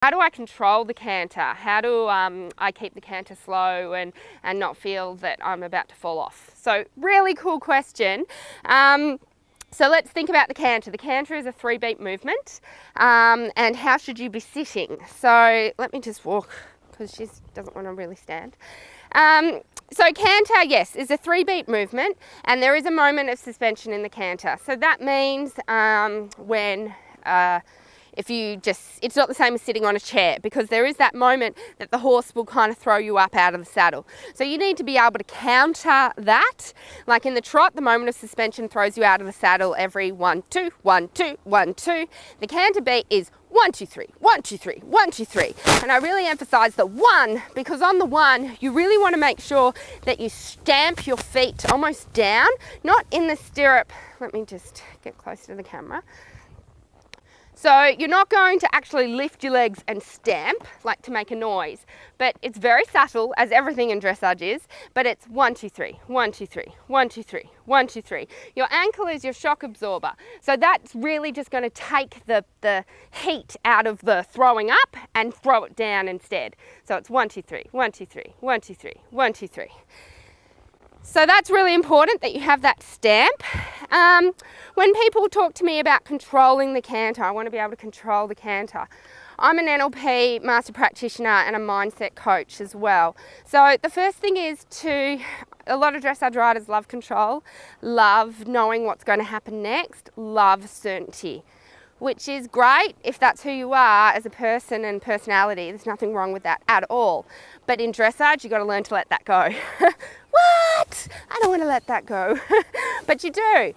How do I control the canter? How do I keep the canter slow and not feel that I'm about to fall off? So really cool question. So let's think about the canter. The canter is a 3-beat movement, and how should you be sitting? So let me just walk, because she doesn't want to really stand. So canter, yes, is a 3-beat movement, and there is a moment of suspension in the canter. So that means when it's not the same as sitting on a chair, because there is that moment that the horse will kind of throw you up out of the saddle. So you need to be able to counter that. Like in the trot, the moment of suspension throws you out of the saddle every 1, 2, 1, 2, 1, 2. The canter beat is 1, 2, 3, 1, 2, 3, 1, 2, 3. And I really emphasize the 1, because on the 1, you really want to make sure that you stamp your feet almost down, not in the stirrup. Let me just get close to the camera. So you're not going to actually lift your legs and stamp, like to make a noise, but it's very subtle, as everything in dressage is, but it's 1, 2, 3, 1, 2, 3, 1, 2, 3, 1, 2, 3. Your ankle is your shock absorber. So that's really just going to take the heat out of the throwing up and throw it down instead. So it's 1, 2, 3, 1, 2, 3, 1, 2, 3, 1, 2, 3. So that's really important that you have that stamp. When people talk to me about controlling the canter, I want to be able to control the canter. I'm an NLP master practitioner and a mindset coach as well. So the first thing is a lot of dressage riders love control, love knowing what's going to happen next, love certainty, which is great if that's who you are as a person and personality. There's nothing wrong with that at all. But in dressage, you've got to learn to let that go. What? I don't want to let that go. But you do.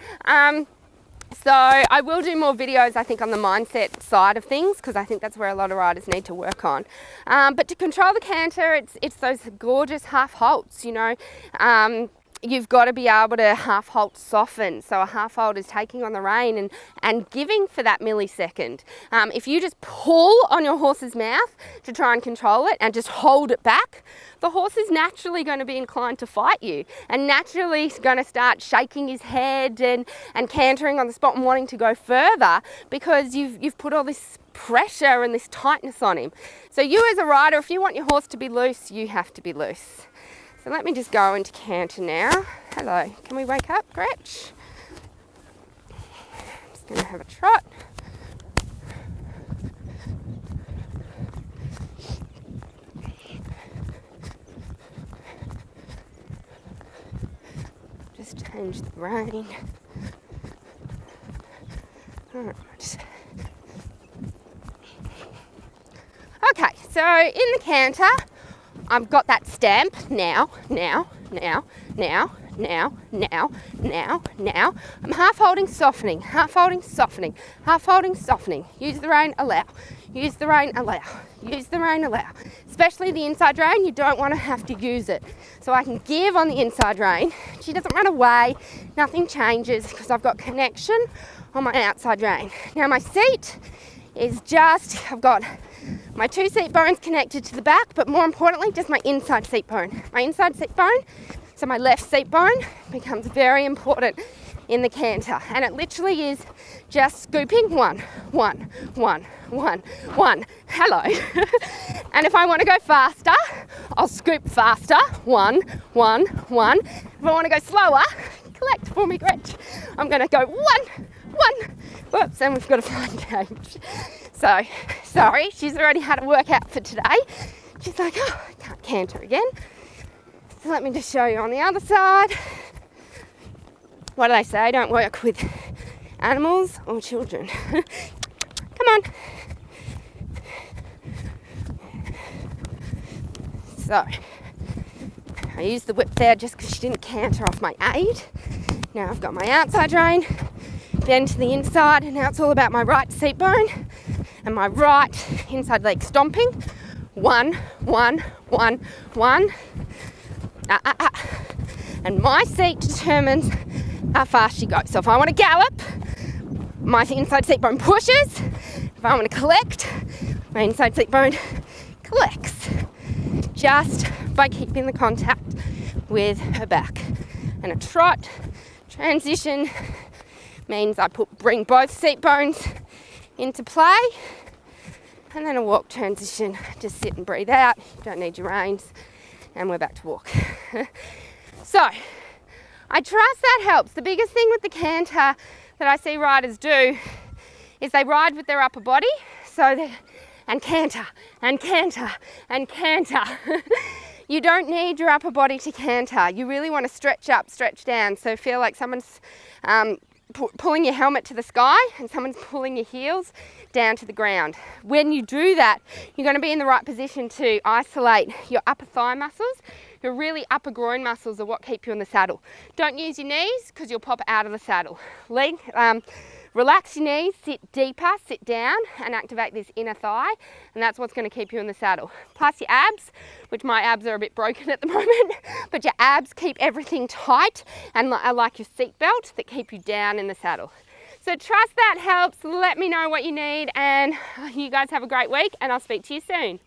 So I will do more videos, I think, on the mindset side of things, because I think that's where a lot of riders need to work on. But to control the canter, it's those gorgeous half halts, you know. You've got to be able to half halt soften. So a half halt is taking on the rein and giving for that millisecond. If you just pull on your horse's mouth to try and control it and just hold it back, the horse is naturally going to be inclined to fight you, and naturally is going to start shaking his head and cantering on the spot and wanting to go further, because you've put all this pressure and this tightness on him. So you as a rider, if you want your horse to be loose, you have to be loose. So let me just go into canter now. Hello, can we wake up, Gretch? I'm just going to have a trot. Just change the rein. Alright. Okay, so in the canter, I've got that stamp now. I'm half holding, softening, half holding, softening, half holding, softening. Use the rein, allow. Use the rein, allow. Use the rein, allow. Especially the inside rein, you don't want to have to use it. So I can give on the inside rein. She doesn't run away, nothing changes, because I've got connection on my outside rein. Now my seat is just, I've got my 2 seat bones connected to the back, but more importantly, just my inside seat bone. My inside seat bone, so my left seat bone, becomes very important in the canter. And it literally is just scooping 1, 1, 1, 1, 1. Hello. And if I want to go faster, I'll scoop faster. 1, 1, 1. If I want to go slower, collect for me, Gretch. I'm going to go 1, 1. Whoops, and we've got a flying cage. So, sorry, she's already had a workout for today. She's like, oh, I can't canter again. So let me just show you on the other side. What do they say? Don't work with animals or children. Come on. So, I used the whip there just because she didn't canter off my aid. Now I've got my outside rein, then to the inside, and now it's all about my right seat bone and my right inside leg stomping. 1, 1, 1, 1. And my seat determines how fast she goes. So if I want to gallop, my inside seat bone pushes. If I want to collect, my inside seat bone collects. Just by keeping the contact with her back. And a trot transition means I bring both seat bones into play. And then a walk transition, just sit and breathe out, don't need your reins, and we're back to walk. So, I trust that helps. The biggest thing with the canter that I see riders do is they ride with their upper body, and canter, and canter, and canter. You don't need your upper body to canter. You really want to stretch up, stretch down, so feel like someone's pulling your helmet to the sky and someone's pulling your heels down to the ground. When you do that, you're going to be in the right position to isolate your upper thigh muscles. Your really upper groin muscles are what keep you in the saddle. Don't use your knees because you'll pop out of the saddle. Relax your knees, sit deeper, sit down and activate this inner thigh, and that's what's going to keep you in the saddle. Plus your abs, which my abs are a bit broken at the moment, but your abs keep everything tight and are like your seat belt that keep you down in the saddle. So trust that helps. Let me know what you need, and you guys have a great week, and I'll speak to you soon.